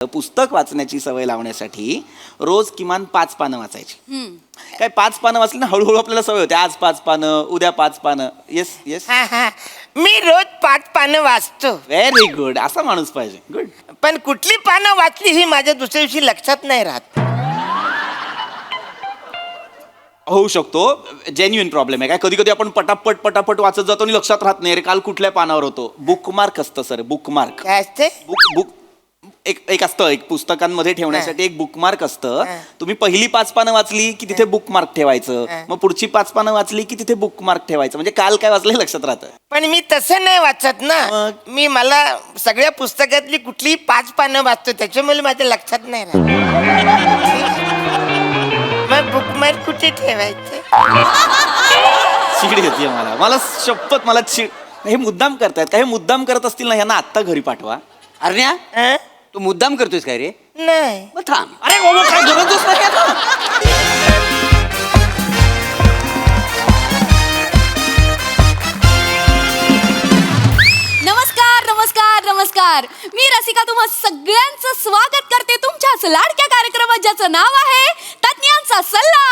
पुस्तक वाचण्याची सवय लावण्यासाठी रोज किमान 5 पानं वाचायची. काय 5 पानं वाचली ना हळूहळू आपल्याला सवय होते. आज 5 पानं, उद्या 5 पानं. येस येस, मी रोज 5 पानं वाचतो. Very good. असा माणूस पाहिजे. गुड. पण कुठली पानं वाचली ही माझ्या दुसऱ्या दिवशी लक्षात नाही राहत. होऊ शकतो, जेन्युइन प्रॉब्लेम आहे. काय कधी कधी आपण पटापट वाचत जातो आणि लक्षात राहत नाही रे काल कुठल्या पानावर होतो. बुकमार्क असतं सर, बुकमार्क. काय असते? बुक एक असतं, एक पुस्तकांमध्ये ठेवण्यासाठी एक बुकमार्क असतं. तुम्ही पहिली 5 पानं वाचली की तिथे बुकमार्क ठेवायचं, मग पुढची 5 पानं वाचली की तिथे बुकमार्क ठेवायचं. म्हणजे काल काय वाचलं लक्षात राहतं. पण मी तसं नाही वाचत ना. मला सगळ्या पुस्तकातली कुठलीही 5 पानं वाचतो, त्याच्यामुळे माझ्या लक्षात नाही राहत. मग बुकमार्क कुठे ठेवायचं? चिड येते मला शपथ, मला हे मुद्दाम करतायत. काही मुद्दाम करत असतील ना, यांना आत्ता घरी पाठवा. अरण्या, तू मुद्दाम करतोयस काय रे? नाही. मग थांब. अरे बाबा, काय गरजच नाही आता. नमस्कार नमस्कार नमस्कार. मी रसिका तुम्हा सगळ्यांचं स्वागत करते तुमच्याच लाडक्या कार्यक्रमात, ज्याचं नाव आहे तज्ञांचा सल्ला.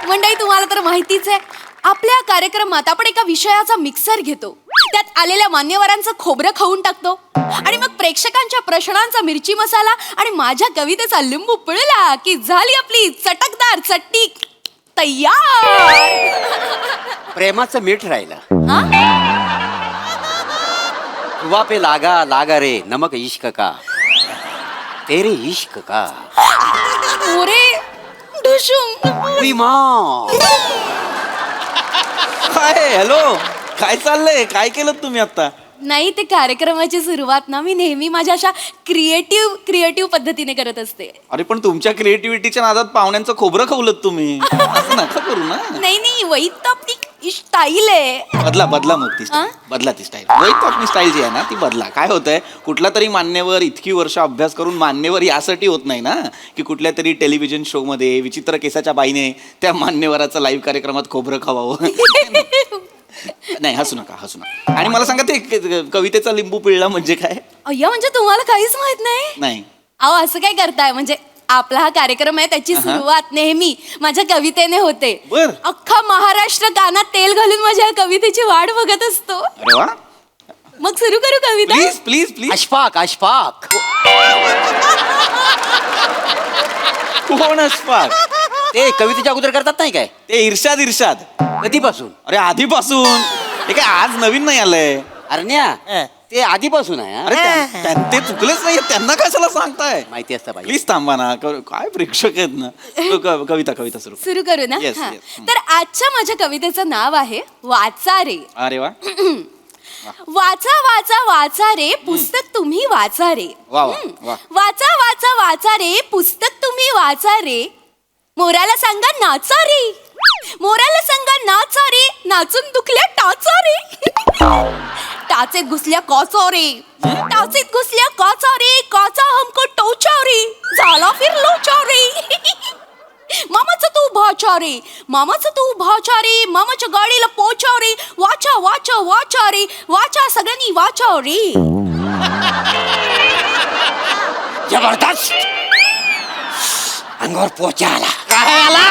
मंडळी, तुम्हाला तर माहितीच आहे, आपल्या कार्यक्रमात आपण एका विषयाचा मिक्सर घेतो, त्यात आलेल्या मान्यवरांचं खोबरं खाऊन टाकतो आणि मग प्रेक्षकांच्या प्रश्नांचा मिरची मसाला आणि माझ्या कवितेचा लिंबू पिळला की झाली आपली चटकदार चटणी तयार. प्रेमाचं मीठ राहिलं. हा? हुआ पे लागा लागा रे नमक इश्क का, तेरे इश्क का. ओरे ढुशुम. काय हॅलो, काय चाललंय? काय केलं तुम्ही आता? नाही, ते कार्यक्रमाची सुरुवात ना मी नेहमी माझ्या अशा क्रिएटिव्ह पद्धतीने करत असते. अरे पण तुमच्या क्रिएटिव्हिटीच्या नादात पाहुण्यांचं खोबरं खवलत तुम्ही. असं नका करू ना. नाही, वैत आपली स्टाईल आहे. बदला मग ती स्टाईल. बदला ती स्टाईल. वैत आपली स्टाईल जी आहे ना ती बदला. काय होतंय, कुठला तरी मान्यवर इतकी वर्ष अभ्यास करून मान्यवर यासाठी होत नाही ना की कुठल्या तरी टेलिव्हिजन शो मध्ये विचित्र केसाच्या बाईने त्या मान्यवराचा लाईव्ह कार्यक्रमात खोबरं खावावं. नाही, हसू नका. आणि मला सांगा, ते कवितेचा लिंबू पिळला म्हणजे काय? अय्या, म्हणजे तुम्हाला काहीच माहित नाही? नाही. अहो, असं काय करताय? म्हणजे आपला हा कार्यक्रम आहे, त्याची सुरुवात नेहमी माझ्या कवितेने होते. बर. अख्खा महाराष्ट्र कानात तेल घालून माझ्या कवितेची वाट बघत असतो. अरे वा. मग सुरू करू कविता? Please please please. अशफाक. कोण अशफाक? ते कवितेच्या अगोदर करतात नाही काय? ते इर्षाद. कधीपासून? अरे आधीपासून. हे काय आज नवीन नाही आलंय. अरण्या, ते आधीपासून आहे. अरे ते चुकलेच नाही, त्यांना कशाला सांगताय? माहिती असतं पाहिजे. प्लीज थांबा ना. काय प्रेक्षक आहेत ना. कविता सुरू करू ना? Yes, हा. yes. तर आजच्या माझ्या कवितेचं नाव आहे वाचा रे. अरे वा. वाचा वाचा वाचा रे पुस्तक तुम्ही वाचा रे. वा वा वा. वाचा वाचा वाचा रे पुस्तक तुम्ही वाचा रे. मोराला सांगा नाचा रे. मोराला सांगा नाचा रे. नाचून दुखल्या टाचा रे. टाचेत घुसल्या कॉचा रे. टाचेत घुसल्या कॉचा रे. कॉचा हमको टोचा रे. झाला फिर लोचा रे. मामाचं तू भाचा रे. मामाचं तू भाचा रे. मामाच्या गाडीला पोचा रे. वाचा वाचा वाचा रे. वाचा सगळ्यांनी वाचा रे. जबरदस्त. अंगावर पोचा आला. काय आला?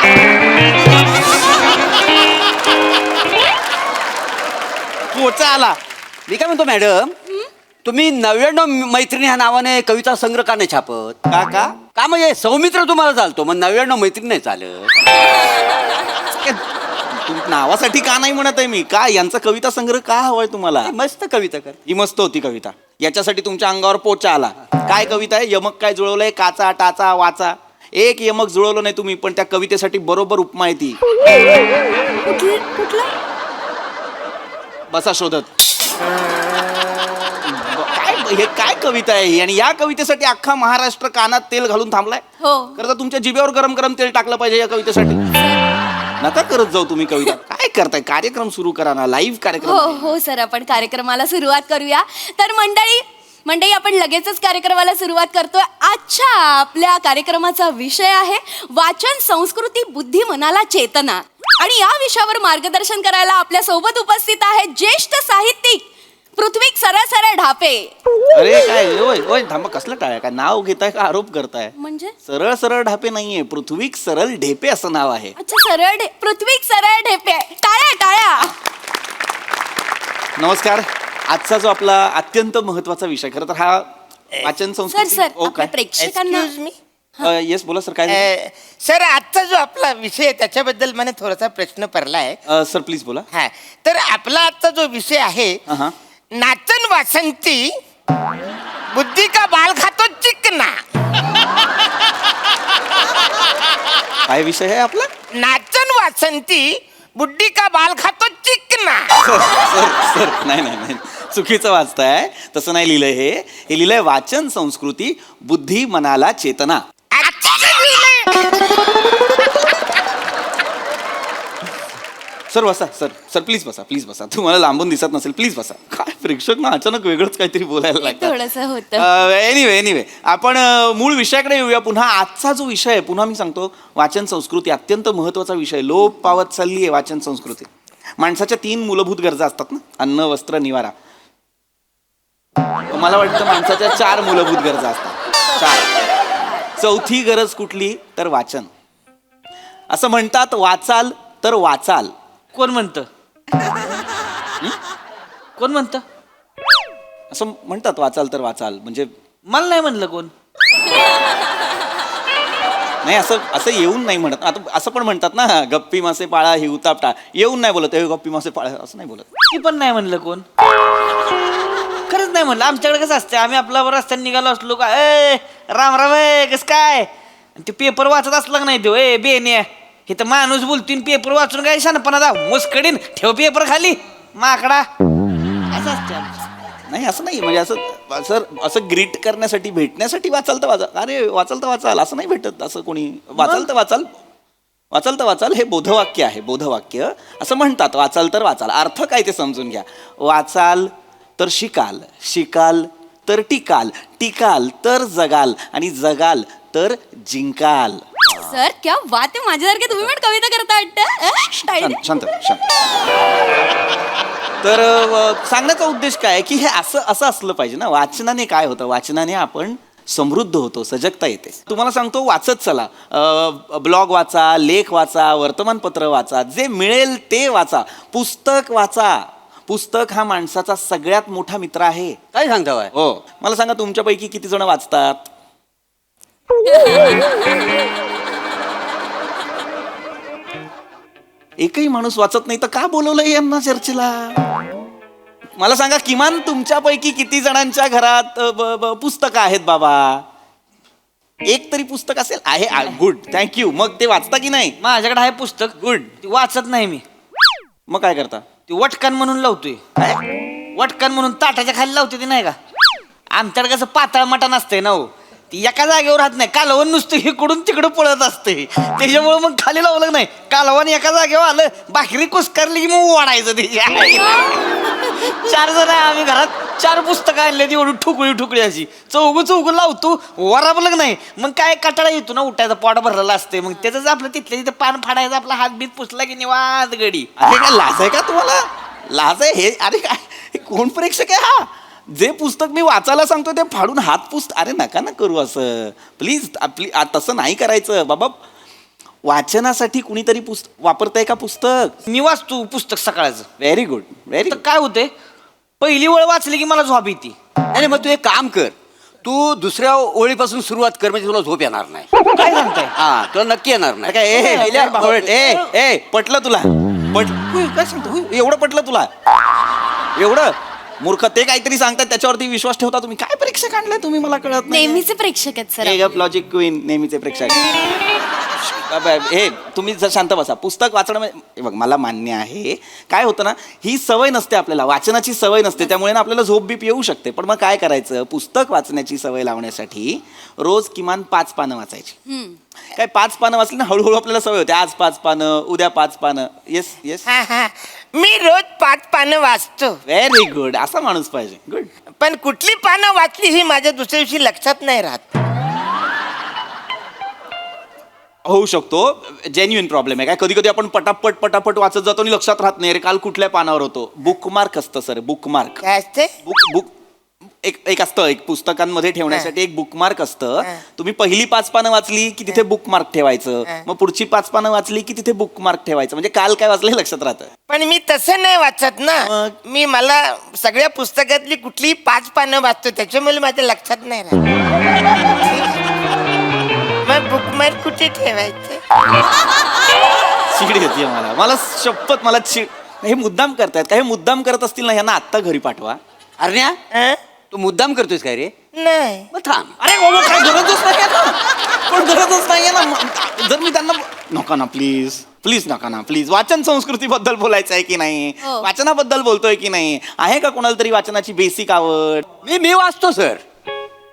पोचा आला. मी काय म्हणतो मॅडम, तुम्ही 99 मैत्रिणी ह्या नावाने कविता संग्रह का नाही छापत? का म्हणजे सौमित्र तुम्हाला चालतो, मग 99 मैत्रिणी नाही चालत? नावासाठी का नाही म्हणत आहे मी. का यांचा कविता संग्रह का हवाय तुम्हाला? मस्त कविता कर. ही मस्त होती कविता. याच्यासाठी तुमच्या अंगावर पोचा आला. काय कविता आहे? यमक काय जुळवलंय? काचा टाचा वाचा. एक यमक जुळवलं नाही तुम्ही, पण त्या कवितेसाठी बरोबर उपमा आहे ती. कुठला? बसा शोधत. हे काय कविता आहे ही? आणि या कवितेसाठी अख्खा महाराष्ट्र कानात तेल घालून थांबलाय. हो. खरं तर तुमच्या जिभेवर गरम गरम तेल टाकलं पाहिजे या कवितेसाठी. नका करत जाऊ तुम्ही कविता. काय करताय? कार्यक्रम सुरू करा ना, लाईव्ह कार्यक्रम. हो सर, आपण कार्यक्रमाला सुरुवात करूया. तर मंडळी आपण लगेचच कार्यक्रमाला सुरुवात करतोय. आजच्या आपल्या कार्यक्रमाचा विषय आहे वाचन, संस्कृती, बुद्धी, मनाला चेतना. आणि या विषयावर मार्गदर्शन करायला आपल्या सोबत उपस्थित आहेत ज्येष्ठ साहित्यिक पृथ्वीक सरळ सरळ ढापे. अरे काय ओय ओय थांबा, कसलं टाळ्या? काय नाव घेताय का आरोप करताय? म्हणजे सरळ सरळ ढापे नाहीये, पृथ्वीक सरळ ढेपे असं नाव आहे. अच्छा, पृथ्वीक सरळ ढेपे. टाळ्या टाळ्या. नमस्कार. आजचा जो आपला अत्यंत महत्वाचा विषय, खरं तर हा वाचन सर संस्कृती. सर ओ, आपल्या काय प्रेक्षकांना एक्सक्यूज मी येस बोला सर, काय झालं? सर आजचा जो आपला विषय आहे त्याच्याबद्दल मला थोडासा प्रश्न पडला आहे. सर प्लीज बोला. हा, तर आपला आजचा जो विषय आहे, हा. नाचन वासंती बुद्धी का बाल खातो चिकना. काय विषय आहे आपला? नाचन वासंती बुद्धी का बाल खातो चिकना. सर नाही नाही नाही, चुकीचं वाचताय. तसं नाही लिहिलंय. हे लिहिलंय वाचन संस्कृती बुद्धी मनाला चेतना. अच्छा लिहिलंय. सर बसा, सर प्लीज बसा. तुम्हाला लांबून दिसत नसेल, प्लीज बसा. काय प्रेक्षक ना अचानक वेगळंच काहीतरी बोलायला लागतं. थोडंसं होतं. एनिवे आपण मूळ विषयाकडे येऊया पुन्हा. आजचा जो विषय आहे, पुन्हा मी सांगतो, वाचन संस्कृती अत्यंत महत्वाचा विषय. लोप पावत चालली आहे वाचन संस्कृती. माणसाच्या 3 मूलभूत गरजा असतात ना, अन्न वस्त्र निवारा. मला वाटतं माणसाच्या 4 मूलभूत गरजा असतात. 4. चौथी गरज कुठली तर वाचन. असं म्हणतात, वाचाल तर वाचाल. कोण म्हणतं? कोण म्हणतं? असं म्हणतात, वाचाल तर वाचाल. म्हणजे मला नाही म्हणलं कोण. नाही, असं येऊन नाही म्हणत. आता असं पण म्हणतात ना, गप्पी मासे पाळा ही उताप टाळा. येऊन नाही बोलत, गप्पी मासे पाळा असं नाही बोलत. ती पण नाही म्हणलं कोण. खरंच नाही म्हणलं. आमच्याकडे कसं असतं, आम्ही आपला रस्त्याने निघालो असलो का, राम राम कस काय, ते पेपर वाचत असला का नाही तो बेने हे तर माणूस बोलतीन पेपर वाचून काय शानपणा दा मुस्कडीन ठेव पेपर खाली माकडा. असं असतं आमचं. नाही असं नाही, म्हणजे असं ग्रीट करण्यासाठी, भेटण्यासाठी वाचाल तर वाचाल. अरे वाचाल तर वाचाल असं नाही भेटत. असं कोणी वाचाल तर वाचाल हे बोधवाक्य आहे. बोधवाक्य असं म्हणतात, वाचाल तर वाचाल. अर्थ काय ते समजून घ्या. वाचाल तर शिकाल, शिकाल तर टिकाल तर जगाल, आणि जगाल तर जिंकाल. सर क्या बात आहे, माझ्यासारखे तुम्ही पण कविता करता वाटतं. शांत. तर सांगण्याचा उद्देश काय आहे की हे असं असलं पाहिजे ना. वाचनाने काय होतं, वाचनाने आपण समृद्ध होतो, सजगता येते. तुम्हाला सांगतो, वाचत चला. ब्लॉग वाचा, लेख वाचा, वर्तमानपत्र वाचा, जे मिळेल ते वाचा. पुस्तक वाचा. पुस्तक हा माणसाचा सगळ्यात मोठा मित्र आहे. काय सांगता बाय? हो, मला सांगा तुमच्यापैकी किती जण वाचतात? एकही माणूस वाचत नाही, तर का बोलवलंय यांना चर्चेला? मला सांगा, किमान तुमच्यापैकी किती जणांच्या घरात पुस्तकं आहेत बाबा? एक तरी पुस्तक असेल. आहे, गुड, थँक्यू. मग ते वाचता की नाही? माझ्याकडे आहे पुस्तक. गुड. ती वाचत नाही मी. मग काय करता? ती वटकान म्हणून लावतोय. वटकान म्हणून ताटाच्या खाली लावते ती नाही का. आमच्याकडे कसं पातळ मटण असतंय ना हो, ती एका जागेवर राहत नाही. कालवण नुसतं इकडून तिकडं पळत असते, त्याच्यामुळे मग खाली लावलं नाही. कालवण एका जागेवर आलं, भाकरी कुस्करली की मग वाढायचं त्याच्या. 4 जण आहे आम्ही घरात. 4 पुस्तकं आणले ती एवढी ठुकळी अशी. चौघ लावतो, वराबलं नाही. मग काय कटाळा येतो ना उठायचा, पोट भरलेला असते. मग त्याच आपलं तिथल्या तिथे पान फाडायचं, आपला हात बीत पुसला की निवांत गडी. अरे काय लाज आहे का तुम्हाला? लाज आहे हे? अरे काय, हे कोण प्रेक्षक आहे हा? जे पुस्तक मी वाचायला सांगतो ते फाडून हात पुस्त. अरे नका ना करू असं, प्लीज. तसं नाही करायचं बाबा. वाचनासाठी कुणीतरी पुस्तक वापरताय का? पुस्तक मी वाचतो पुस्तक सकाळचं. व्हेरी गुड, व्हेरी तर काय होतंय, पहिली वेळ वाचली की मला झोप येते. अरे मग तू एक काम कर, तू दुसऱ्या ओळीपासून सुरुवात कर, म्हणजे तुला झोप येणार नाही. काय सांगताय? हा, तुला नक्की येणार नाही. काय पटलं तुला? काय सांगतो? एवढं पटलं तुला? एवढं मूर्ख. ते काहीतरी सांगतात त्याच्यावरती विश्वास ठेवता तुम्ही. काय प्रेक्षक आणलाय तुम्ही, मला कळत नाही. नेहमीचे प्रेक्षक आहेत सर. लॉजिक क्वीन, नेहमीचे प्रेक्षक. हे तुम्ही जर शांत बसा. पुस्तक वाचणं म्हणजे बघ, मला मान्य आहे. काय होतं ना, ही सवय नसते आपल्याला, वाचनाची सवय नसते, त्यामुळे ना आपल्याला झोप बीप येऊ शकते. पण मग काय करायचं, पुस्तक वाचण्याची सवय लावण्यासाठी रोज किमान 5 पानं वाचायची. काय 5 पानं वाचली ना, हळूहळू आपल्याला सवय होते. आज 5 पानं, उद्या 5 पानं. येस येस, हा, मी रोज 5 पानं वाचतो. Very good. असा माणूस पाहिजे. गुड. पण कुठली पानं वाचली ही माझ्या दुसऱ्या दिवशी लक्षात नाही राहत. होऊ शकतो. जेन्युइन प्रॉब्लेम आहे काय. कधी कधी आपण पटापट वाचत जातो आणि लक्षात राहत नाही रे काल कुठल्या पानावर होतो. बुकमार्क असतं सर, बुकमार्क. काय असते? बुक एक असतं, एक पुस्तकांमध्ये ठेवण्यासाठी एक बुकमार्क असतं. तुम्ही पहिली 5 पानं वाचली की तिथे बुकमार्क ठेवायचं, मग पुढची 5 पानं वाचली की तिथे बुकमार्क ठेवायचं, म्हणजे काल काय वाचलं हे लक्षात राहतं. पण मी तसं नाही वाचत ना. मला सगळ्या पुस्तकातली कुठलीही 5 पानं वाचतो त्याच्यामुळे माझ्या लक्षात नाही राहत. मग बुकमार्क कुठे ठेवायचं? चिड येते मला शपथ, मला हे मुद्दाम करतायत का? हे मुद्दाम करत असतील ना, यांना आत्ता घरी पाठवा. अरण्या, हं? तू मुद्दाम करतोयस काय रे? नाही. मग थांब. अरे बाबा, काय गरजच नाहीये ना, पण गरजच नाहीये ना. जर मी त्यांना नका ना, प्लीज नका ना, प्लीज. वाचन संस्कृतीबद्दल बोलायचं आहे की नाही, हो. वाचनाबद्दल बोलतोय की नाही, आहे का कोणाला तरी वाचनाची बेसिक आवड? मी वाचतो सर,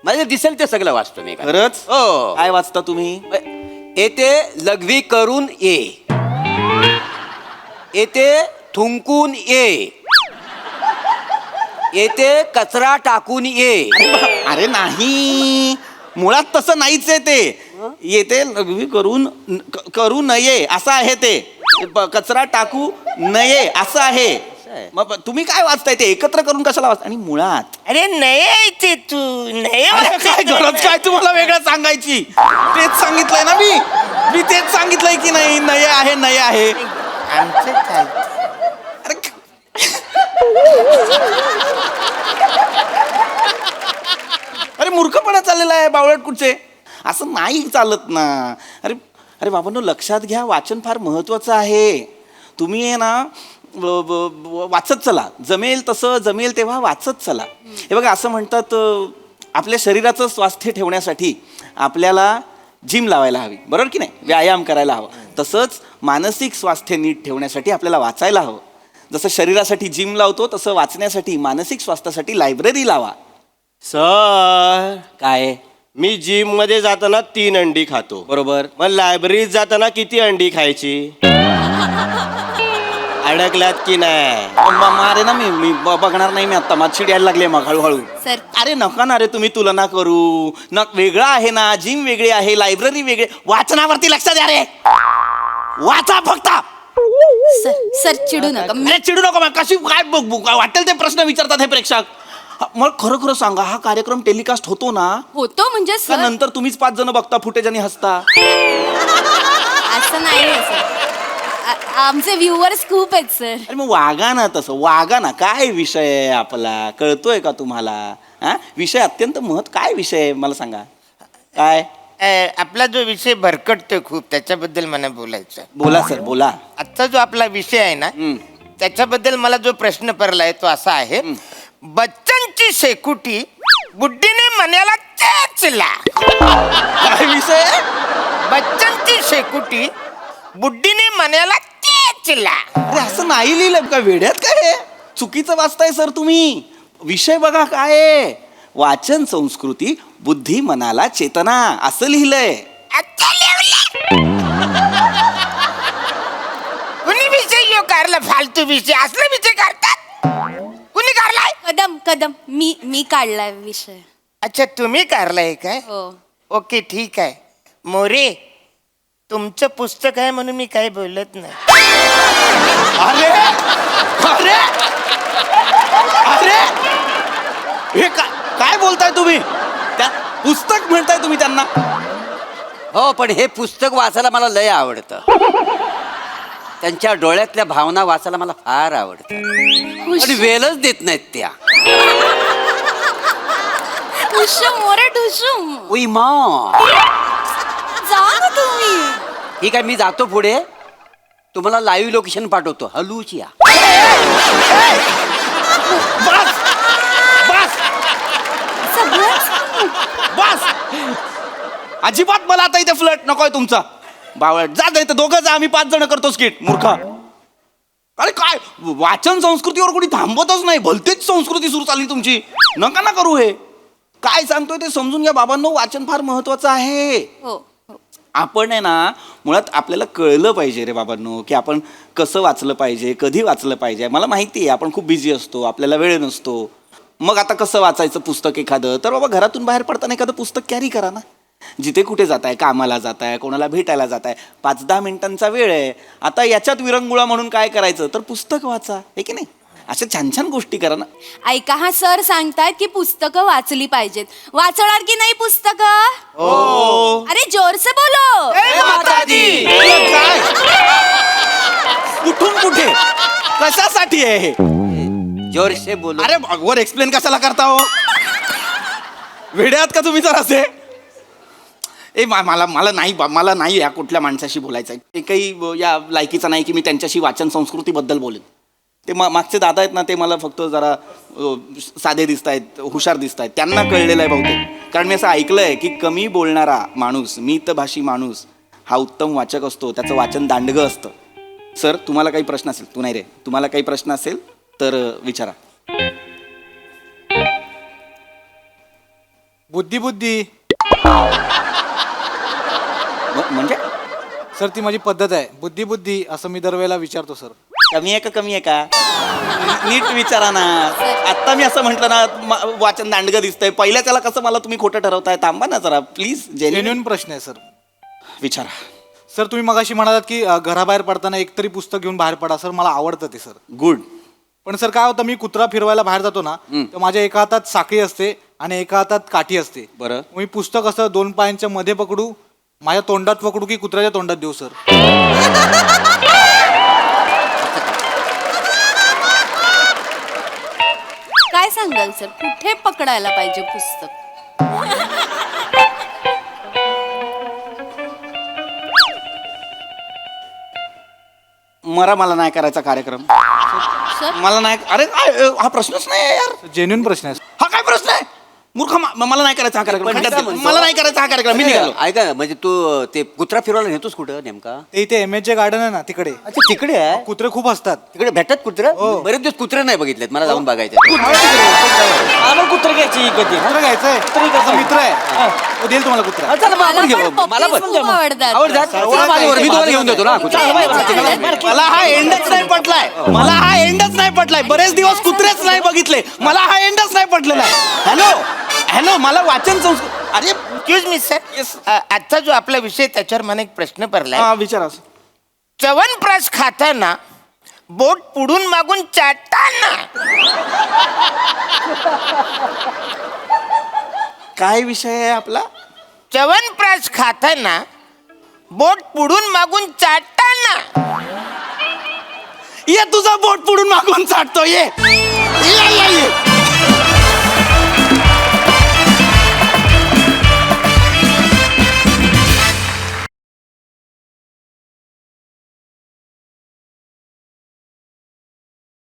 मला दिसेल ते सगळं वाचतो मी. खरंच? हो. काय वाचता तुम्ही? येते लघवी करून येते थुंकून येते कचरा टाकून अरे नाही, मुळात तसं नाहीच आहे ते. येते लघवी करू नये असं आहे ते. कचरा टाकू नये असं आहे. मग तुम्ही काय वाचताय ते एकत्र करून कशाला वाचता? आणि मुळात अरे नाही यायचे तू नाही अरे काय गरज काय तुम्हाला वेगळं सांगायची? तेच सांगितलंय ना मी तेच सांगितलंय की नाही, नये आहे. आमचं चालतं. अरे अरे मूर्खपणा चाललेला आहे बावळट कुठचे. असं नाही चालत ना. अरे बाबांनो, लक्षात घ्या, वाचन फार महत्वाचं आहे. तुम्ही आहे ना वाचत चला, जमेल तेव्हा वाचत चला. हे बघा, असं म्हणतात आपल्या शरीराचं स्वास्थ्य ठेवण्यासाठी आपल्याला जिम लावायला हवी, बरोबर की नाही, व्यायाम करायला हवं. तसंच मानसिक स्वास्थ्य नीट ठेवण्यासाठी आपल्याला वाचायला हवं. जसं शरीरासाठी जिम लावतो तसं वाचण्यासाठी, मानसिक स्वास्थ्यासाठी लायब्ररी लावा. सर, काय मी जिम मध्ये जाताना 3 अंडी खातो, बरोबर. मग लायब्ररीत जाताना किती अंडी खायची? अडकलात की नाही? अरे ना, मी बघणार नाही. मी आता माझी यायला लागली मग हळूहळू. सर, अरे नका ना रे, तुम्ही तुलना करू न. वेगळं आहे ना, जिम वेगळी आहे, लायब्ररी वेगळी. वाचनावरती लक्ष द्या रे, वाचा फक्त. सर चिडू नका. अरे चिडू नको. मग कशी काय वाटेल ते प्रश्न विचारतात हे प्रेक्षक. मग खरं खरं सांगा, हा कार्यक्रम टेलिकास्ट होतो ना? होतो म्हणजे का सर नंतर तुम्हीच 5 जण बघता फुटेज आणि हसता? असं नाही आहे सर. आमचे व्ह्युअर्स खूप आहेत सर. अरे मग वागा ना, तसं वागा ना. काय विषय आहे आपला, कळतोय का तुम्हाला? हा विषय अत्यंत काय विषय आहे मला सांगा. काय आपला जो विषय भरकटतोय खूप, त्याच्याबद्दल मला बोलायचं. बोला सर, बोला. आजचा जो आपला विषय आहे ना, त्याच्याबद्दल मला जो प्रश्न पडलाय तो असा आहे. बच्चनची शेकुटी बुड्डीने मण्याला चेचला. काय विषय आहे? बच्चनची शेकुटी बुड्डीने मण्याला चेचला. अरे असं नाही लिहिलं का? वेड्यात काय चुकीचं वाचताय सर तुम्ही. विषय बघा काय आहे. वाचन संस्कृती, बुद्धी मनाला चेतना, असं लिहिलंय. अच्छा लिहलंय. कुणी विषय यो काढला? फालतू विषय असला विषय काढतात? कुणी काढलाय? कदम मी काढलाय विषय. अच्छा, तुम्ही काढलाय काय? हो. ओके, ठीक आहे. मोरे, तुमचं पुस्तक आहे म्हणून मी काही बोलत नाही. अरे अरे अरे हे काय बोलताय तुम्ही? त्या पुस्तक म्हणताय तुम्ही त्यांना? हो, पण हे पुस्तक वाचायला मला लय आवडतं. त्यांच्या डोळ्यातल्या भावना वाचायला मला फार आवडतं. पण वेळच देत नाहीत त्या. ठुशुम मोरे ठुशुम. उई मा. जा ना तुम्ही. ठीक आहे, मी जातो पुढे. तुम्हाला लाईव्ह लोकेशन पाठवतो. हलूची या. बस बस बस. अजिबात मला आता इथे फ्लट नकोय तुमचा. बावळट जा इथं, दोघं जा. आम्ही 5 जण करतो स्किट. मूर्खा. अरे काय वाचन संस्कृतीवर कोणी थांबवतच नाही. भलतीच संस्कृती सुरू झाली तुमची. नका ना करू हे. काय सांगतोय ते समजून घ्या बाबांनो. वाचन फार महत्वाचं आहे. हो. आपण आहे ना, मुळात आपल्याला कळलं पाहिजे रे बाबांनो, की आपण कसं वाचलं पाहिजे, कधी वाचलं पाहिजे. मला माहिती आहे आपण खूप बिझी असतो, आपल्याला वेळ नसतो. मग आता कसं वाचायचं पुस्तक एखादं? तर बाबा घरातून बाहेर पडताना एखादं पुस्तक कॅरी करा ना. जिथे कुठे जाताय, कामाला जाताय, कोणाला भेटायला जाताय, 5-10 मिनिटांचा वेळ आहे. आता याच्यात विरंगुळा म्हणून काय करायचं, तर पुस्तक वाचा, हे की नाही? अशा छान छान गोष्टी करा ना. ऐका, हा सर सांगतायत की पुस्तकं वाचली पाहिजेत. वाचणार की नाही पुस्तकं? हो. अरे जोर से बोलो. काय कुठून कुठे कशासाठी आहे हे? जोरशे बोलो. अरे वर एक्सप्लेन कशाला करता हो? वेड्यात का तुम्ही जर असे मला नाही या कुठल्या माणसाशी बोलायचं आहे. ते काही या लायकीचं नाही की मी त्यांच्याशी वाचन संस्कृतीबद्दल बोलेन. ते मागचे दादा आहेत ना, ते मला फक्त जरा साधे दिसत आहेत, हुशार दिसत आहेत. त्यांना कळलेलं आहे बहुतेक. कारण मी असं ऐकलं आहे की कमी बोलणारा माणूस, मितभाषी माणूस हा उत्तम वाचक असतो. त्याचं वाचन दांडगं असतं. सर, तुम्हाला काही प्रश्न असेल, तू नाही रे, तुम्हाला काही प्रश्न असेल तर विचारा. बुद्धी म्हणजे सर, ती माझी पद्धत आहे. बुद्धी असं मी दरवेळेला विचारतो सर. कमी आहे का नीट विचारा ना. आता मी असं म्हटलं ना, वाचन दांडगं दिसतंय. पहिल्या त्याला कसं मला तुम्ही खोटं ठरवताय? थांबा ना जरा प्लीज. जेन्युइन प्रश्न आहे सर. विचारा. सर, तुम्ही मगाशी म्हणालात की घराबाहेर पडताना एकतरी पुस्तक घेऊन बाहेर पडा. सर, मला आवडतं ते सर. गुड. पण सर काय होतं, मी कुत्रा फिरवायला बाहेर जातो ना, तर माझ्या एका हातात साखळी असते आणि एका हातात काठी असते. बरं. मी पुस्तक असं 2 पायांच्या मध्ये पकडू, माझ्या तोंडात पकडू की कुत्र्याच्या तोंडात देऊ सर? काय सांगाल सर, कुठे पकडायला पाहिजे पुस्तक? मला नाही करायचा कार्यक्रम. सर, मला नाही. अरे हा प्रश्नच नाही आहे यार. जेन्युइन प्रश्न आहे. हा काय प्रश्न आहे? मूर्ख. मला नाही करायचा हा कार्यक्रम. पण मी काय खड्ड्यात म्हणतो? मला नाही करायचा हा कार्यक्रम. मी निघालो. ऐका, म्हणजे तू ते कुत्रा फिरवायला नेतोस कुठं नेमका? ते इथे MH गार्डन आहे ना, तिकडे अच्छा, तिकडे आहे. कुत्रे खूप असतात. तिकडे भेटतात कुत्रे? हो. बरेच दिवस कुत्रे नाही बघितलेत, मला जाऊन बघायचे. आम्हाला कुत्र घ्यायची कधी. कुत्रा घ्यायचंय. माझा मित्र आहे, तो देईल तुम्हाला कुत्रा. चला मग आपण मला घेऊ. पण मला puppies खूप आवडतात. आवडतात. चला माझ्यावर, मी तुम्हाला घेऊन देतो ना कुत्रा. मला हा एंडच नाही पटलाय. मला हा एंडच नाही पटलाय. बरेच दिवस कुत्रेच नाही बघितले. मला हा एंडच नाही पटलेला आहे. हॅलो, मला वाचन संस्कृती. अरे एक्सक्यूज मी सर, आजचा जो आपला विषय त्याच्यावर मला एक प्रश्न पडलाय. विचारा. च्यवनप्राश खाताना बोट पुढून मागून चाटताना काय विषय आहे आपला? च्यवनप्राश खाताना बोट पुढून मागून चाटताना. ये तुझा बोट पुढून मागून चाटतो. ये